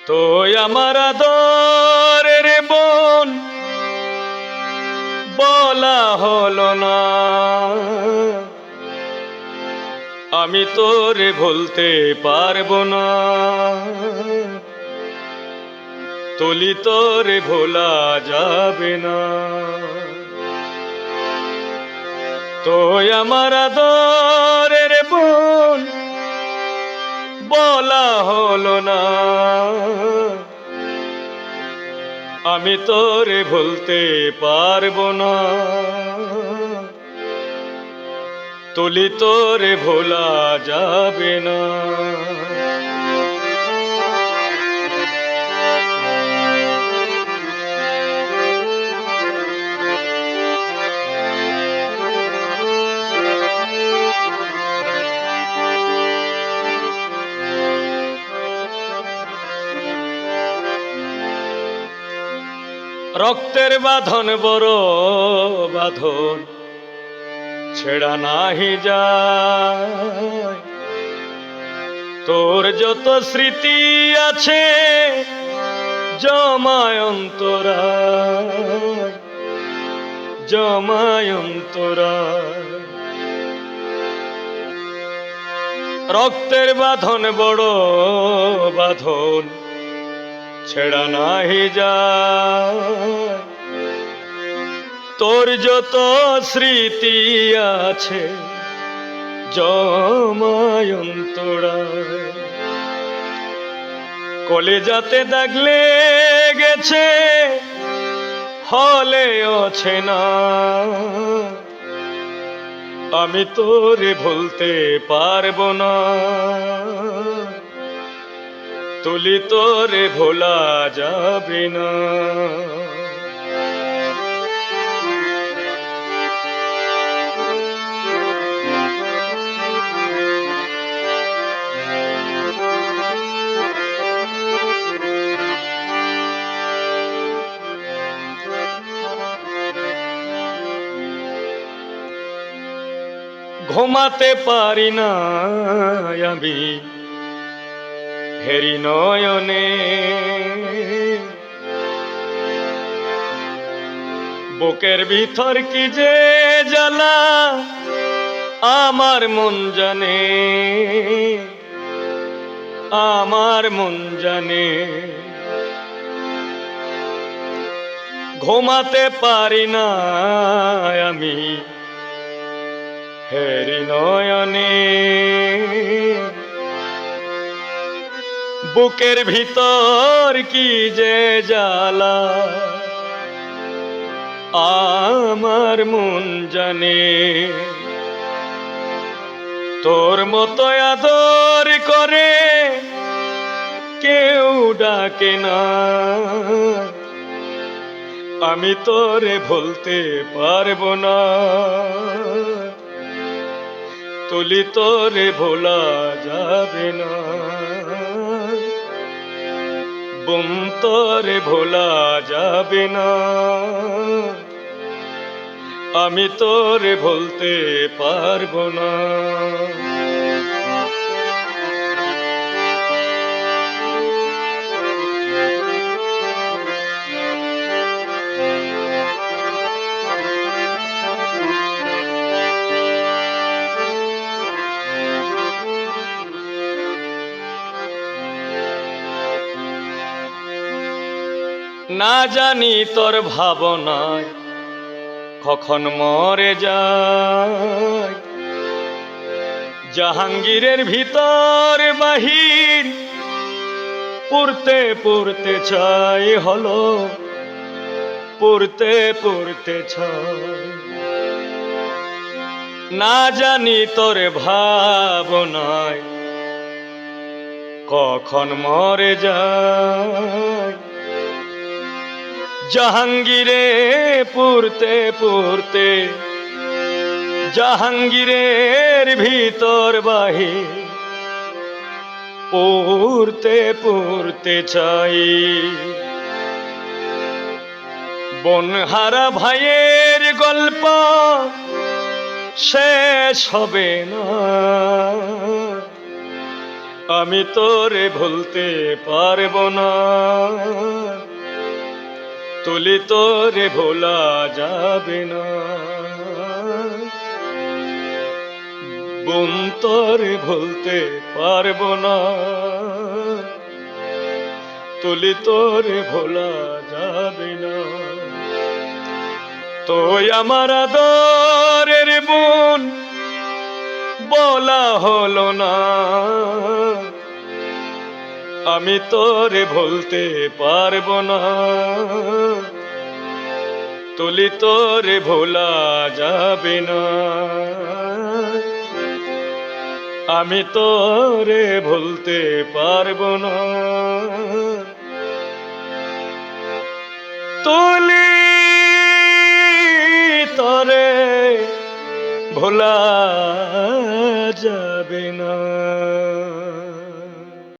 তোই আমার আদরের বোন, বলা হলো না। আমি তোরে ভুলতে পারবো না, তুলি তোরে ভোলা যাবে না। তোই আমার আদরের বোন, বলা হলো না। আমি তোরে ভুলতে পারবো না, তুলি তোরে ভোলা যাবে না। রক্তের বাঁধন বড় বাঁধন, ছেড়া নাহি যায়। তোর যত স্মৃতি আছে জমায় অন্তরায়, জমায় অন্তরায়। রক্তের বাঁধন বড় বাঁধন, ছেড়া নাহি যায়। তোর যত স্মৃতি আছে জমায় অন্তরায়। কলিজাতে দাগ লেগেছে হলে আছে না। আমি তোরে ভুলতে পারবো না, তুলি তোরে ভোলা যাবে না। ঘুমাতে পারি না আমি হেরি নয়নে, বুকের ভিতর কি যে জ্বালা আমার মন জানে, আমার মন জানে। ঘুমাতে পারি না আমি হেরি নয়নে, বুকের ভিতর কি যে জ্বালা আমার মন জানে। তোর মতো আদর করে কেউ ডাকে না। আমি তোরে ভুলতে পারবো না, তুলি তোরে ভোলা যাবে না। বুম তোরে ভোলা যাবে না, আমি তোরে ভুলতে পারবো না। না জানি তোর ভাবনায় কখন মরে যায়। জাহাঙ্গীরের ভিতর বাহির পুরতে পুরতে চাই হলো, পুরতে পুরতে চাই। না জানি তোর ভাবনায় কখন মরে যায়। জাহাঙ্গীরে পুরতে পুরতে, জাহাঙ্গীরের ভিতর বাহির পুরতে পুরতে চাই। বনহারা ভাইয়ের গল্প শেষ হবে না, আমি তোরে ভুলতে পারবো না, তুলি তোরে ভোলা যাবে না। বোন তোরে ভুলতে পারবো না, তুলি তোরে ভোলা যাবে না। তুই আমার আদরের বোন বলা হলো না, আমি তোরে ভুলতে পারবো না, তুলি তোরে ভোলা যাবে না। আমি তোরে ভুলতে পারবো না, তুলি তোরে ভোলা যাবে না।